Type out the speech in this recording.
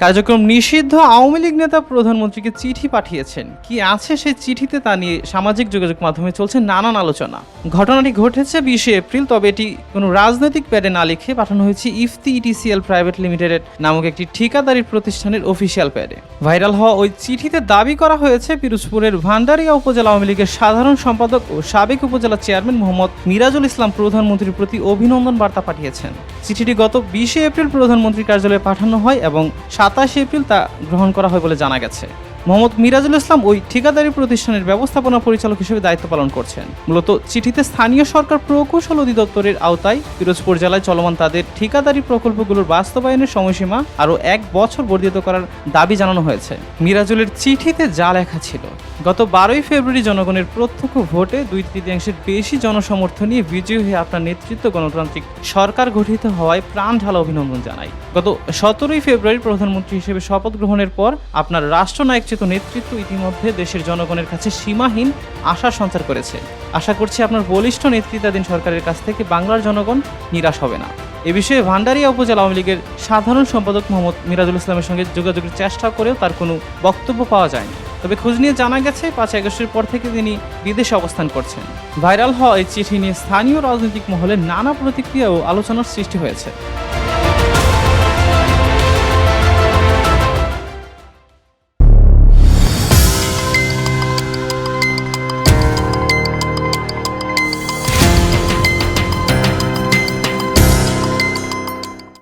কার্যক্রম নিষিদ্ধ আওয়ামী লীগ নেতা প্রধানমন্ত্রীকে চিঠি পাঠিয়েছেন। কি আছে সেই চিঠিতে তা নিয়ে সামাজিক যোগাযোগ মাধ্যমে চলছে নানান আলোচনা। ঘটনাটি ঘটেছে 20 এপ্রিল, তবে এটি কোনো রাজনৈতিক প্যাডে না লিখে পাঠানো হয়েছে ইফতি ইটিসিএল প্রাইভেট লিমিটেড নামক একটি ঠিকাদারি প্রতিষ্ঠানের অফিসিয়াল প্যাডে। ভাইরাল হওয়া ওই চিঠিতে দাবি করা হয়েছে পিরোজপুরের ভান্ডারিয়া উপজেলা আওয়ামী লীগের সাধারণ সম্পাদক ও সাবেক উপজেলা চেয়ারম্যান মোহাম্মদ মিরাজুল ইসলাম প্রধানমন্ত্রীর প্রতি অভিনন্দন বার্তা পাঠিয়েছেন। চিঠিটি গত 20 এপ্রিল প্রধানমন্ত্রীর কার্যালয়ে পাঠানো হয় এবং 27 এপ্রিল তা গ্রহণ করা হয় বলে জানা গেছে। মোহাম্মদ মিরাজুল ইসলাম ওই ঠিকাদারি প্রতিষ্ঠানের ব্যবস্থাপনা পরিচালক হিসেবে দায়িত্ব পালন করছেন। মূলত চিঠিতে স্থানীয় সরকার প্রকৌশল অধিদপ্তরের আওতায় পিরোজপুর জেলায় চলমান তাদের ঠিকাদারি প্রকল্পগুলোর বাস্তবায়নের সময়সীমা আরও 1 বছর বর্ধিত করার দাবি জানানো হয়েছে। মিরাজুলের চিঠিতে যা লেখা ছিল, গত 12 ফেব্রুয়ারি জনগণের প্রত্যক্ষ ভোটে 2/3 বেশি জনসমর্থন নিয়ে বিজয়ী হয়ে আপনার নেতৃত্ব গণতান্ত্রিক সরকার গঠিত হওয়ায় প্রাণ ঢালা অভিনন্দন জানাই। গত 17 ফেব্রুয়ারি প্রধানমন্ত্রী হিসেবে শপথ গ্রহণের পর আপনার রাষ্ট্রনায়ক নেতৃত্ব ইতিমধ্যে দেশের জনগণের কাছে সীমাহীন আশা সঞ্চার করেছে। আশা করছি আপনার বলিষ্ঠ নেতৃত্বাধীন সরকারের কাছ থেকে বাংলার জনগণ নিরাশ হবে না। এ বিষয়ে ভান্ডারিয়া উপজেলা আওয়ামী লীগের সাধারণ সম্পাদক মোহাম্মদ মিরাজুল ইসলামের সঙ্গে যোগাযোগের চেষ্টা করেও তার কোনো বক্তব্য পাওয়া যায়নি। তবে খোঁজ নিয়ে জানা গেছে 5 আগস্টের পর থেকে তিনি বিদেশে অবস্থান করছেন। ভাইরাল হওয়া এই চিঠি নিয়ে স্থানীয় রাজনৈতিক মহলে নানা প্রতিক্রিয়া ও আলোচনার সৃষ্টি হয়েছে।